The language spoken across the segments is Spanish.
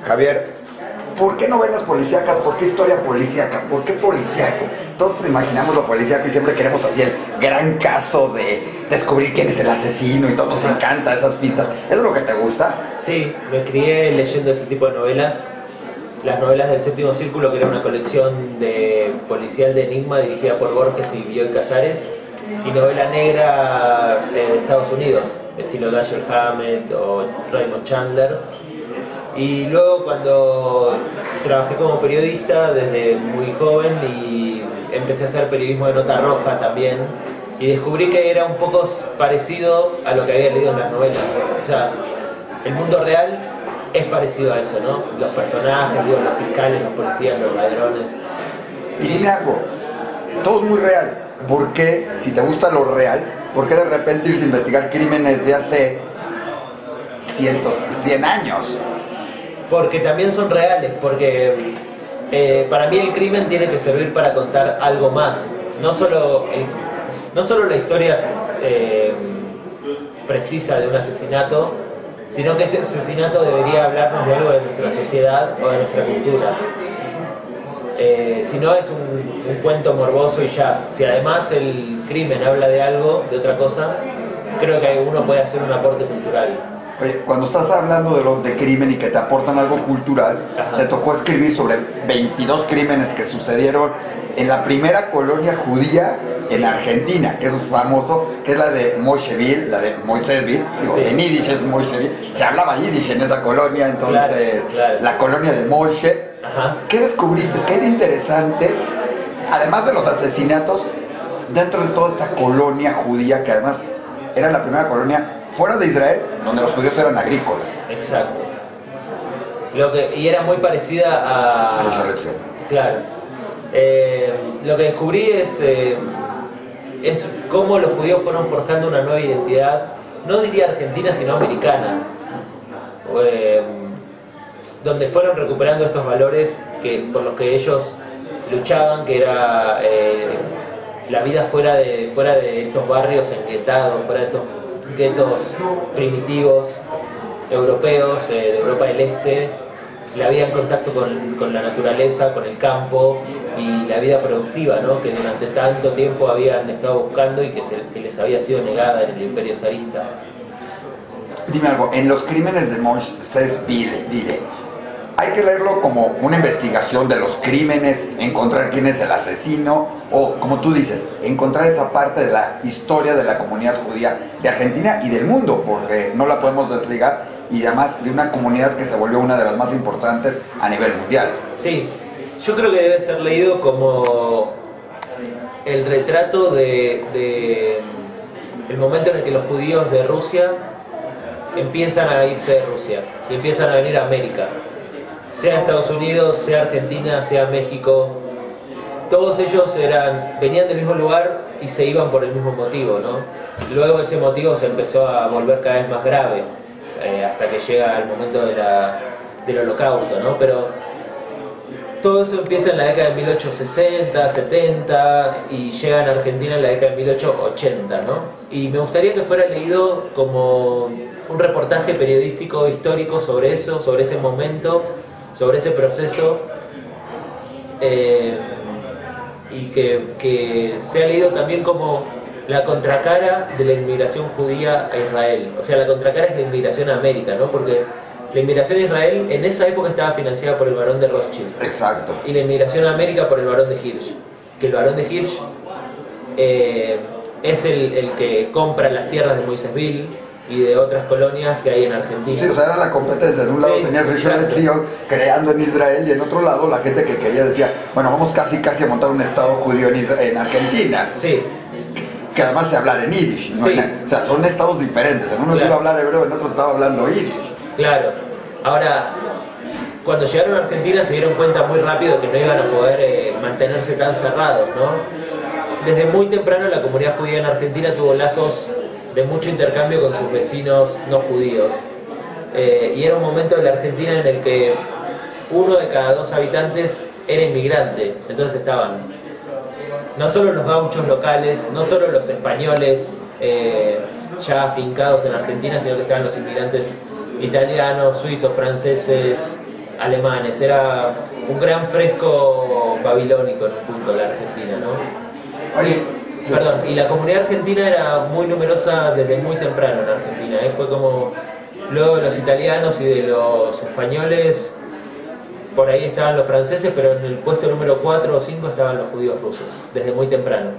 Javier, ¿por qué novelas policíacas? ¿Por qué historia policíaca? ¿Por qué policíaco? Todos imaginamos lo policíaco y siempre queremos así el gran caso de descubrir quién es el asesino y todos nos encanta esas pistas. ¿Eso es lo que te gusta? Sí, me crié leyendo ese tipo de novelas. Las novelas del Séptimo Círculo, que era una colección de policial de enigma dirigida por Borges y Bioy Casares, y novela negra de Estados Unidos, estilo Dashiell Hammett o Raymond Chandler. Y luego, cuando trabajé como periodista desde muy joven y empecé a hacer periodismo de nota roja también, y descubrí que era un poco parecido a lo que había leído en las novelas. O sea, el mundo real es parecido a eso, ¿no? Los personajes, digo, los fiscales, los policías, los ladrones. Y dime algo, todo es muy real. ¿Por qué, si te gusta lo real, por qué de repente irse a investigar crímenes de hace 100 años? Porque también son reales, porque para mí el crimen tiene que servir para contar algo más. No solo la historia precisa de un asesinato, sino que ese asesinato debería hablarnos de algo de nuestra sociedad o de nuestra cultura. Si no, es un cuento morboso y ya. Si además el crimen habla de algo, de otra cosa, creo que uno puede hacer un aporte cultural. Oye, cuando estás hablando de los de crimen y que te aportan algo cultural, Ajá. te tocó escribir sobre 22 crímenes que sucedieron en la primera colonia judía en Argentina, que eso es famoso, que es la de Moisheville, la de Moisésville, digo, Sí. en yiddish es Moisheville, se hablaba yiddish en esa colonia, entonces, Claro. la colonia de Moshe. Ajá. ¿Qué descubriste? ¿Qué hay de interesante, además de los asesinatos, dentro de toda esta colonia judía, que además era la primera colonia fuera de Israel, donde los judíos eran agrícolas? Exacto. Y era muy parecida A a... la resurrección. Claro. Lo que descubrí es cómo los judíos fueron forjando una nueva identidad, no diría argentina, sino americana, donde fueron recuperando estos valores por los que ellos luchaban, que era la vida fuera de estos barrios enguetados, fuera de estos guetos primitivos europeos, de Europa del Este, la vida en contacto con la naturaleza, con el campo y la vida productiva, ¿no? Que durante tanto tiempo habían estado buscando y que les había sido negada en el Imperio zarista. Dime algo, en los crímenes de Moisésville, ¿hay que leerlo como una investigación de los crímenes, encontrar quién es el asesino, o, como tú dices, encontrar esa parte de la historia de la comunidad judía de Argentina y del mundo, porque no la podemos desligar, y además de una comunidad que se volvió una de las más importantes a nivel mundial? Sí, yo creo que debe ser leído como el retrato de el momento en el que los judíos de Rusia empiezan a irse de Rusia y empiezan a venir a América, sea Estados Unidos, sea Argentina, sea México. Todos ellos venían del mismo lugar y se iban por el mismo motivo, ¿no? Luego ese motivo se empezó a volver cada vez más grave, hasta que llega el momento del Holocausto, ¿no? Pero todo eso empieza en la década de 1860, 70 y llega en Argentina en la década de 1880, ¿no? Y me gustaría que fuera leído como un reportaje periodístico histórico sobre eso, sobre ese momento, sobre ese proceso, y que sea leído también como la contracara de la inmigración judía a Israel. O sea, la contracara es la inmigración a América, ¿no? Porque la inmigración a Israel en esa época estaba financiada por el barón de Rothschild. Exacto. Y la inmigración a América por el barón de Hirsch. Que el barón de Hirsch es el que compra las tierras de Moisésville y de otras colonias que hay en Argentina. Sí, o sea, era la competencia. De un lado Sí, tenía Rishon exacto. LeZion creando en Israel, y en otro lado la gente que quería decía, bueno, vamos casi a montar un estado judío en Argentina. Sí, Que además se habla en yiddish, ¿no? Sí. O sea, son estados diferentes. En uno se iba a hablar hebreo, en otro estaba hablando yiddish. claro. Ahora, cuando llegaron a Argentina se dieron cuenta muy rápido que no iban a poder mantenerse tan cerrados, ¿no? Desde muy temprano la comunidad judía en Argentina tuvo lazos de mucho intercambio con sus vecinos no judíos. Y era un momento en la Argentina en el que 1 de cada 2 habitantes era inmigrante. Entonces estaban no solo los gauchos locales, no solo los españoles ya afincados en Argentina, sino que estaban los inmigrantes italianos, suizos, franceses, alemanes, era un gran fresco babilónico en un punto la Argentina, ¿no? Oye, Perdón, y la comunidad argentina era muy numerosa desde muy temprano en Argentina, ¿eh? Fue como luego de los italianos y de los españoles, por ahí estaban los franceses, pero en el puesto número 4 o 5 estaban los judíos rusos, desde muy temprano.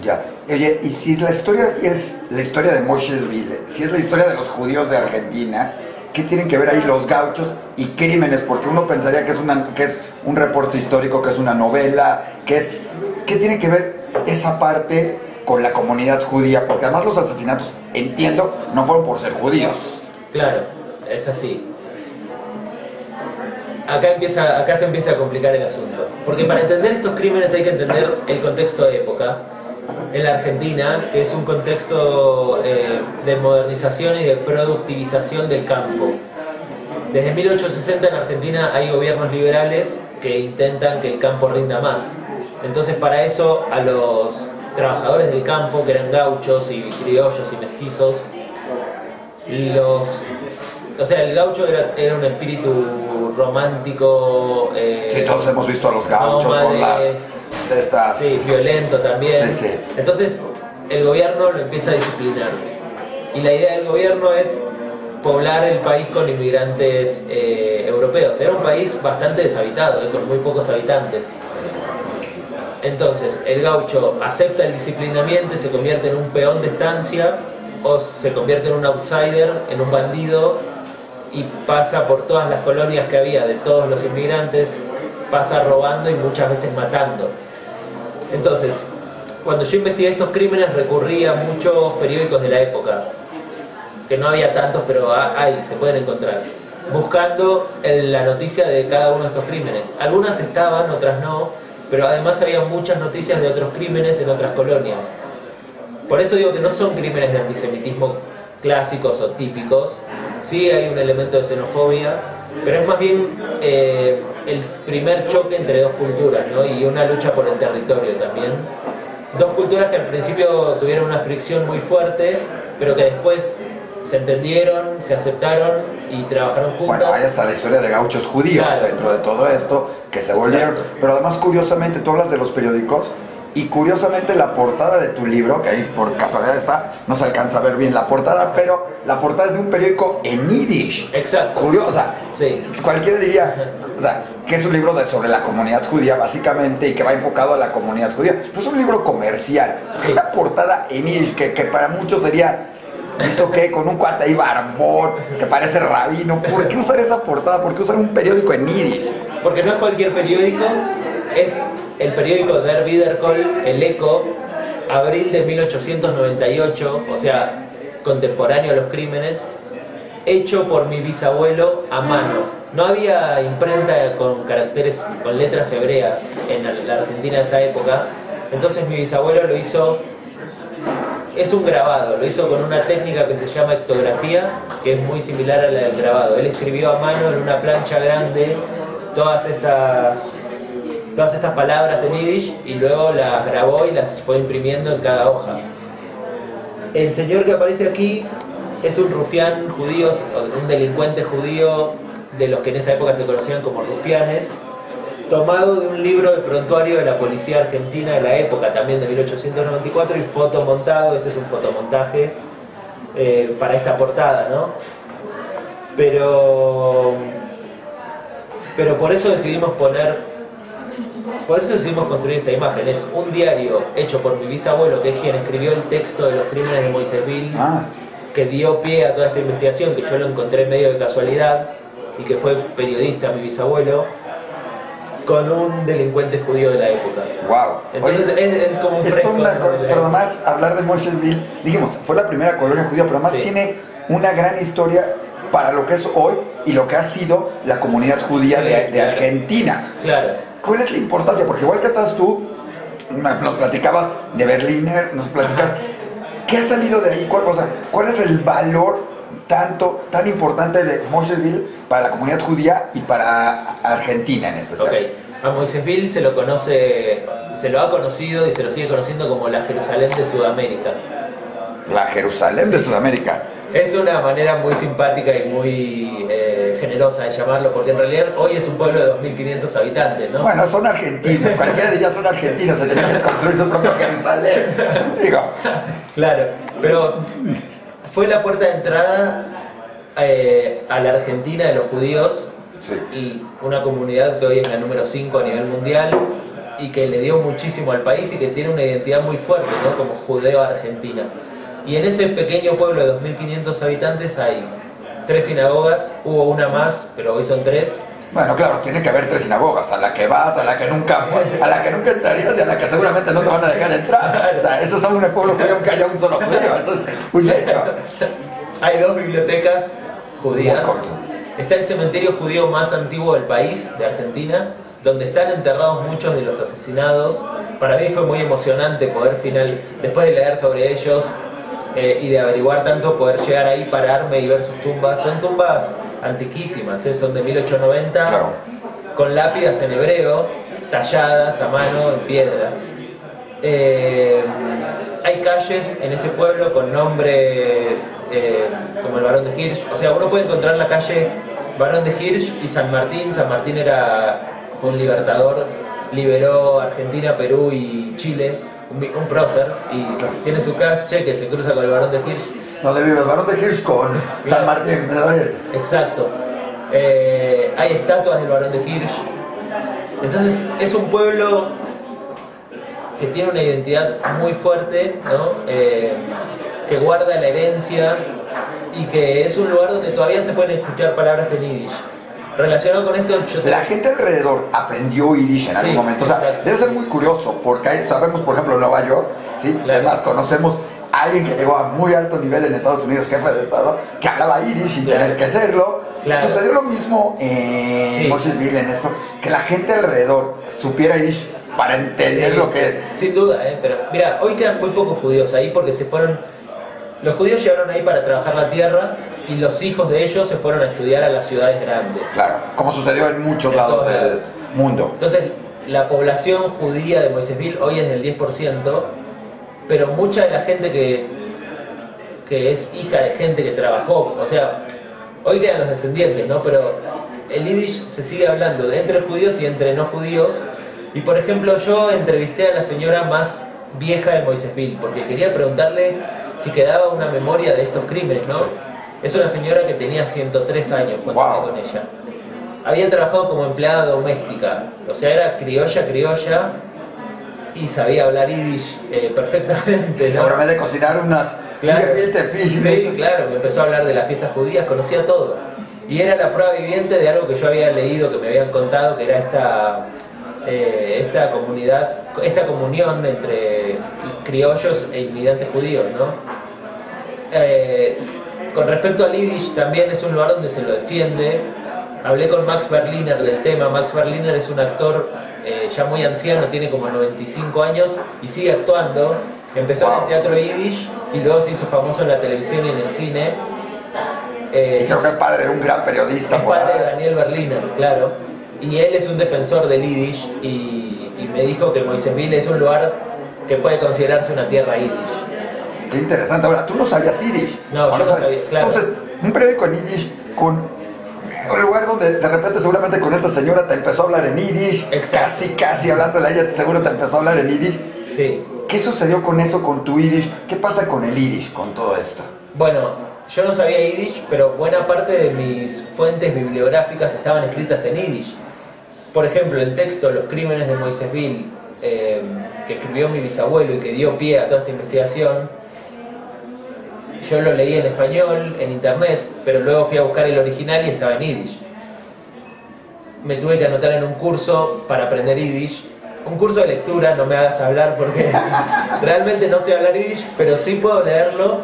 ya. Oye, y si la historia es la historia de Moshesville, si es la historia de los judíos de Argentina, ¿qué tienen que ver ahí los gauchos y crímenes? Porque uno pensaría que es un reporte histórico, que es una novela, ¿qué tiene que ver esa parte con la comunidad judía? Porque además los asesinatos, entiendo, no fueron por ser judíos. Claro, es así. Acá se empieza a complicar el asunto. Porque para entender estos crímenes hay que entender el contexto de época. En la Argentina, que es un contexto de modernización y de productivización del campo. Desde 1860 en Argentina hay gobiernos liberales que intentan que el campo rinda más. Entonces para eso a los trabajadores del campo, que eran gauchos y criollos y mestizos, o sea, el gaucho era un espíritu romántico. Sí, todos hemos visto a los gauchos nómade, con las de estas. Sí, violento también. Sí, sí. Entonces el gobierno lo empieza a disciplinar. Y la idea del gobierno es poblar el país con inmigrantes europeos. Era un país bastante deshabitado, con muy pocos habitantes. Entonces el gaucho acepta el disciplinamiento y se convierte en un peón de estancia, o se convierte en un outsider, en un bandido, y pasa por todas las colonias que había de todos los inmigrantes, pasa robando y muchas veces matando. Entonces, cuando yo investigué estos crímenes recurrí a muchos periódicos de la época, que no había tantos, pero se pueden encontrar, buscando la noticia de cada uno de estos crímenes. Algunas estaban, otras no, pero además había muchas noticias de otros crímenes en otras colonias. Por eso digo que no son crímenes de antisemitismo clásicos o típicos. Sí hay un elemento de xenofobia, pero es más bien el primer choque entre dos culturas, ¿no? Y una lucha por el territorio también. Dos culturas que al principio tuvieron una fricción muy fuerte, pero que después se entendieron, se aceptaron y trabajaron juntas. Bueno, hay hasta la historia de gauchos judíos, claro, dentro de todo esto, que se volvieron. Exacto. Pero además, curiosamente, tú hablas de los periódicos, y curiosamente la portada de tu libro, que ahí por casualidad está, no se alcanza a ver bien la portada, pero la portada es de un periódico en yiddish. Exacto. Curiosa. Sí. Cualquiera diría, o sea, que es un libro sobre la comunidad judía básicamente y que va enfocado a la comunidad judía, pero es un libro comercial. Sí. Una portada en yiddish que para muchos sería, ¿eso qué? Con un cuate ahí barbón, que parece rabino. ¿Por qué usar esa portada? ¿Por qué usar un periódico en yiddish? Porque no es cualquier periódico, es el periódico Der Wiedercall, El Eco, abril de 1898, o sea, contemporáneo a los crímenes, hecho por mi bisabuelo a mano. No había imprenta con caracteres, con letras hebreas en la Argentina de esa época, entonces mi bisabuelo lo hizo, es un grabado, lo hizo con una técnica que se llama ectografía, que es muy similar a la del grabado. Él escribió a mano en una plancha grande todas estas palabras en yiddish y luego las grabó y las fue imprimiendo en cada hoja. El señor que aparece aquí es un rufián judío, un delincuente judío de los que en esa época se conocían como rufianes, tomado de un libro de prontuario de la policía argentina de la época, también de 1894, y fotomontado. Este es un fotomontaje para esta portada, ¿no? Pero por eso decidimos construir esta imagen. Es un diario hecho por mi bisabuelo, que es quien escribió el texto de los crímenes de Moisesville, que dio pie a toda esta investigación, que yo lo encontré medio de casualidad, y que fue periodista mi bisabuelo, con un delincuente judío de la época. Wow. Entonces es como un fresco. Pero además, hablar de Moshesville, dijimos, fue la primera colonia judía, pero además tiene una gran historia para lo que es hoy y lo que ha sido la comunidad judía de Argentina. Claro. ¿Cuál es la importancia? Porque igual que estás tú, nos platicabas de Berliner, nos platicas, ¿qué ha salido de ahí? ¿Cuál es el valor tan importante de Moshesville para la comunidad judía y para Argentina en especial? Okay. A Moisesville se lo ha conocido y se lo sigue conociendo como la Jerusalén de Sudamérica. La Jerusalén de Sudamérica. Es una manera muy simpática y muy generosa poderosa de llamarlo, porque en realidad hoy es un pueblo de 2.500 habitantes, ¿no? Bueno, son argentinos, cualquiera de ellas son argentinos, se tienen que construir su propio Jerusalén. Digo. Claro, pero fue la puerta de entrada a la Argentina de los judíos, Sí. y una comunidad que hoy es la número 5 a nivel mundial y que le dio muchísimo al país y que tiene una identidad muy fuerte, ¿no? Como judeo-argentina. Y en ese pequeño pueblo de 2.500 habitantes hay 3 sinagogas, hubo una más, pero hoy son 3. Bueno, claro, tiene que haber 3 sinagogas, a la que vas, a la que nunca entrarías y a la que seguramente no te van a dejar entrar. O sea, esos son un pueblo judío aunque haya un solo judío, eso es un hecho. Hay 2 bibliotecas judías. Muy corto. Está el cementerio judío más antiguo del país, de Argentina, donde están enterrados muchos de los asesinados. Para mí fue muy emocionante poder después de leer sobre ellos y de averiguar tanto, poder llegar ahí, pararme y ver sus tumbas. Son tumbas antiquísimas, son de 1890, Claro. con lápidas en hebreo, talladas a mano en piedra. Hay calles en ese pueblo con nombre como el Barón de Hirsch. O sea, uno puede encontrar la calle Barón de Hirsch y San Martín. San Martín fue un libertador, liberó Argentina, Perú y Chile, un prócer, y tiene su calle que se cruza con el Barón de Hirsch. Donde vive el Barón de Hirsch con San Martín. Exacto. Hay estatuas del Barón de Hirsch. Entonces es un pueblo que tiene una identidad muy fuerte, ¿no? Que guarda la herencia y que es un lugar donde todavía se pueden escuchar palabras en yiddish. Relacionado con esto, La gente alrededor aprendió yiddish en algún momento. O sea, exacto. debe ser muy curioso porque ahí sabemos, por ejemplo, en Nueva York, ¿sí? Claro. Además, conocemos a alguien que llegó a muy alto nivel en Estados Unidos, jefe de Estado, que hablaba yiddish sin Claro. tener que serlo. Claro. Sucedió lo mismo en Mosesville, en esto, que la gente alrededor supiera yiddish para entender lo que... Sin duda, pero mira, hoy quedan muy pocos judíos ahí porque los judíos llegaron ahí para trabajar la tierra y los hijos de ellos se fueron a estudiar a las ciudades grandes. Claro, como sucedió en muchos lados del mundo. Entonces, la población judía de Moisésville hoy es del 10%, pero mucha de la gente que es hija de gente que trabajó, o sea, hoy quedan los descendientes, ¿no? Pero el yiddish se sigue hablando entre judíos y entre no judíos. Y por ejemplo, yo entrevisté a la señora más vieja de Moisésville porque quería preguntarle si quedaba una memoria de estos crímenes, ¿no? Es una señora que tenía 103 años cuando hablé con ella. Había trabajado como empleada doméstica, o sea, era criolla y sabía hablar yiddish perfectamente, ¿no? Seguramente cocinar unas... Claro. Fish. Sí, claro, me empezó a hablar de las fiestas judías, conocía todo. Y era la prueba viviente de algo que yo había leído, que me habían contado, que era esta comunidad, esta comunión entre criollos e inmigrantes judíos, ¿no? Con respecto al yiddish, también es un lugar donde se lo defiende. Hablé con Max Berliner del tema. Max Berliner es un actor ya muy anciano, tiene como 95 años y sigue actuando. Empezó en el teatro yiddish y luego se hizo famoso en la televisión y en el cine. Y creo que es padre de un gran periodista. Es padre de Daniel Berliner, claro. Y él es un defensor del yiddish y me dijo que Moisésville es un lugar que puede considerarse una tierra yiddish. Qué interesante. Ahora, tú no sabías yiddish. No, yo no sabía, claro. Entonces, un periódico en yiddish con un lugar donde de repente seguramente con esta señora te empezó a hablar en yiddish. Exacto. Casi hablándole a ella, seguro te empezó a hablar en yiddish. Sí. ¿Qué sucedió con eso, con tu yiddish? ¿Qué pasa con el yiddish, con todo esto? Bueno, yo no sabía yiddish, pero buena parte de mis fuentes bibliográficas estaban escritas en yiddish. Por ejemplo, el texto Los crímenes de Moisésville, que escribió mi bisabuelo y que dio pie a toda esta investigación, yo lo leí en español, en internet, pero luego fui a buscar el original y estaba en yiddish. Me tuve que anotar en un curso para aprender yiddish. Un curso de lectura, no me hagas hablar porque realmente no sé hablar yiddish, pero sí puedo leerlo.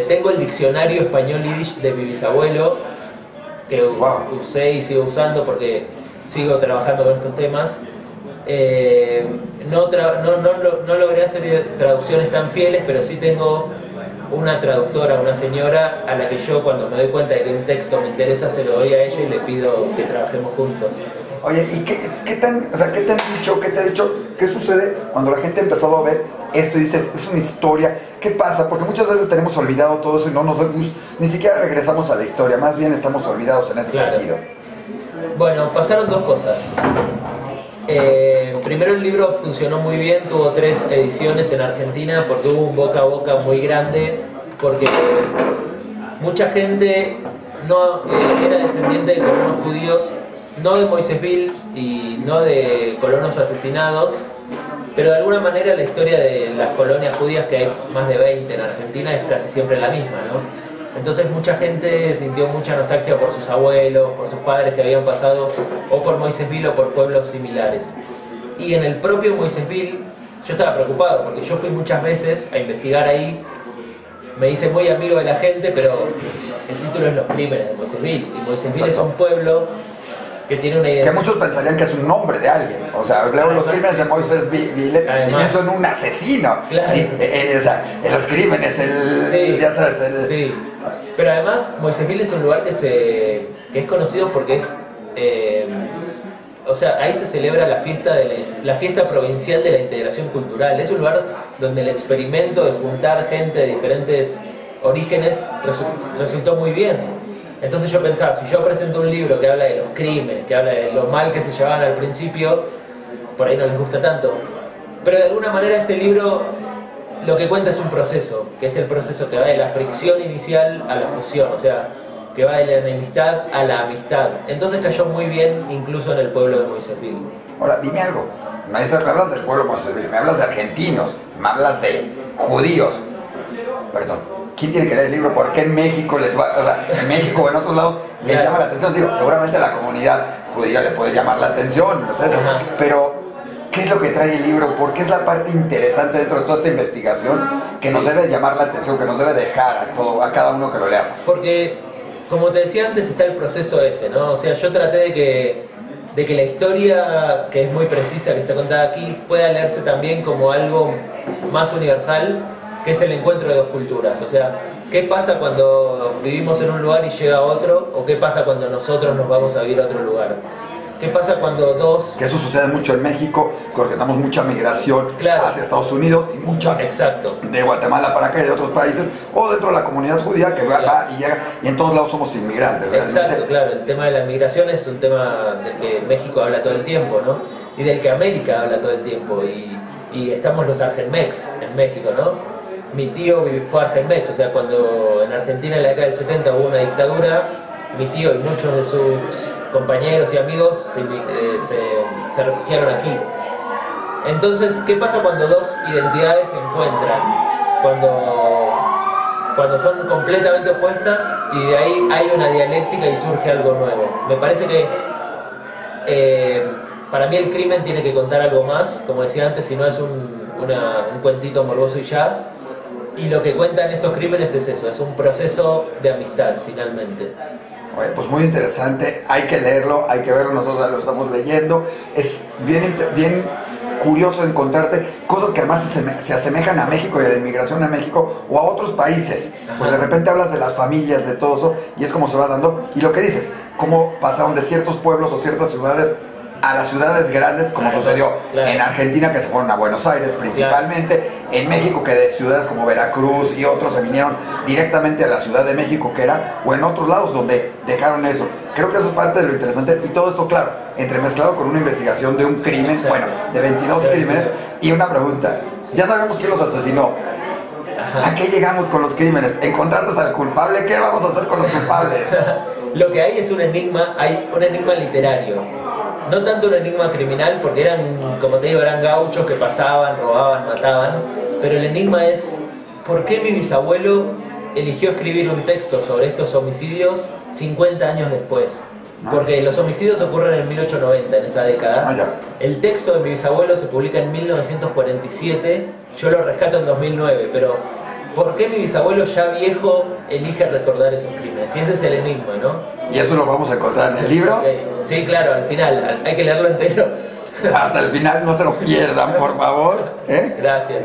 Tengo el diccionario español yiddish de mi bisabuelo, que usé y sigo usando porque sigo trabajando con estos temas. No logré hacer traducciones tan fieles, pero sí tengo una traductora, una señora a la que yo, cuando me doy cuenta de que un texto me interesa, se lo doy a ella y le pido que trabajemos juntos. Oye, ¿y qué tan, o sea, qué te han dicho, qué te ha dicho, qué sucede cuando la gente ha empezado a ver esto y dices, es una historia? ¿Qué pasa? Porque muchas veces tenemos olvidado todo eso y no nos ni siquiera regresamos a la historia, más bien estamos olvidados en ese sentido. Bueno, pasaron dos cosas. Primero, el libro funcionó muy bien, tuvo 3 ediciones en Argentina porque hubo un boca a boca muy grande, porque mucha gente no era descendiente de colonos judíos, no de Moisésville y no de colonos asesinados, pero de alguna manera la historia de las colonias judías, que hay más de 20 en Argentina, es casi siempre la misma, ¿no? Entonces mucha gente sintió mucha nostalgia por sus abuelos, por sus padres que habían pasado o por Moisésville o por pueblos similares. Y en el propio Moisésville yo estaba preocupado porque yo fui muchas veces a investigar ahí, me hice muy amigo de la gente, pero el título es Los Crímenes de Moisésville, y Moisésville es un pueblo que tiene una identidad. Que muchos pensarían que es un nombre de alguien. O sea, leo Los Crímenes de Moisésville y pienso en un asesino. Claro. Sí, o sea, en los crímenes, sí, ya sabes. Sí. Pero además, Moisésville es un lugar que es conocido porque es... o sea, ahí se celebra la fiesta provincial de la integración cultural. Es un lugar donde el experimento de juntar gente de diferentes orígenes resultó muy bien. Entonces yo pensaba, si yo presento un libro que habla de los crímenes, que habla de lo mal que se llevaban al principio, por ahí no les gusta tanto. Pero de alguna manera este libro lo que cuenta es un proceso, que es el proceso que va de la fricción inicial a la fusión, o sea, que va de la enemistad a la amistad. Entonces cayó muy bien incluso en el pueblo de Moisésville. Ahora, dime algo. Me hablas del pueblo de Moisésville, me hablas de argentinos, me hablas de judíos. Perdón, ¿quién tiene que leer el libro? ¿Por qué en México les va, o sea, en México o en otros lados les llama la atención? Digo, seguramente a la comunidad judía le puede llamar la atención, no sé, pero ¿qué es lo que trae el libro? ¿Por qué es la parte interesante dentro de toda esta investigación que nos debe llamar la atención, que nos debe dejar a cada uno que lo leamos? Porque, como te decía antes, está el proceso ese, ¿no? O sea, yo traté de que la historia, que es muy precisa, que está contada aquí, pueda leerse también como algo más universal, que es el encuentro de dos culturas. O sea, ¿qué pasa cuando vivimos en un lugar y llega otro? ¿O qué pasa cuando nosotros nos vamos a vivir a otro lugar? ¿Qué pasa cuando dos...? Que eso sucede mucho en México, porque tenemos mucha migración hacia Estados Unidos y mucha de Guatemala para acá y de otros países, o dentro de la comunidad judía que va y llega, y en todos lados somos inmigrantes. Exacto, realmente. claro. El tema de la migración es un tema del que México habla todo el tiempo, ¿no? Y del que América habla todo el tiempo. Y estamos los Argenmex en México, ¿no? Mi tío fue Argenmex, o sea, cuando en Argentina en la década del 70 hubo una dictadura, mi tío y muchos de sus compañeros y amigos se refugiaron aquí. Entonces, ¿qué pasa cuando dos identidades se encuentran? Cuando son completamente opuestas y de ahí hay una dialéctica y surge algo nuevo. Me parece que para mí el crimen tiene que contar algo más, como decía antes, si no es un cuentito morboso y ya. Y lo que cuentan estos crímenes es eso, es un proceso de amistad, finalmente. Oye, pues muy interesante, hay que leerlo, hay que verlo, nosotros lo estamos leyendo. Es bien curioso encontrarte cosas que además se asemejan a México y a la inmigración a México o a otros países. Pues de repente hablas de las familias, de todo eso, y es como se va dando. Y lo que dices, cómo pasaron de ciertos pueblos o ciertas ciudades a las ciudades grandes, como sucedió en Argentina, que se fueron a Buenos Aires principalmente, en México, que de ciudades como Veracruz y otros se vinieron directamente a la Ciudad de México, que era, o en otros lados donde dejaron eso. Creo que eso es parte de lo interesante, y todo esto, claro, entremezclado con una investigación de un crimen, bueno, de 22 crímenes, y una pregunta, ya sabemos quién los asesinó. ¿A qué llegamos con los crímenes? ¿Encontraste al culpable? ¿Qué vamos a hacer con los culpables? Lo que hay es un enigma literario. No tanto un enigma criminal, porque eran, como te digo, eran gauchos que pasaban, robaban, mataban, pero el enigma es ¿por qué mi bisabuelo eligió escribir un texto sobre estos homicidios 50 años después? Porque los homicidios ocurren en 1890, en esa década. El texto de mi bisabuelo se publica en 1947, yo lo rescato en 2009, pero ¿por qué mi bisabuelo ya viejo elige recordar esos crímenes? Y ese es el enigma, ¿no? ¿Y eso lo vamos a encontrar en el libro? Sí, claro, al final, hay que leerlo entero. Hasta el final, no se lo pierdan, por favor. Gracias.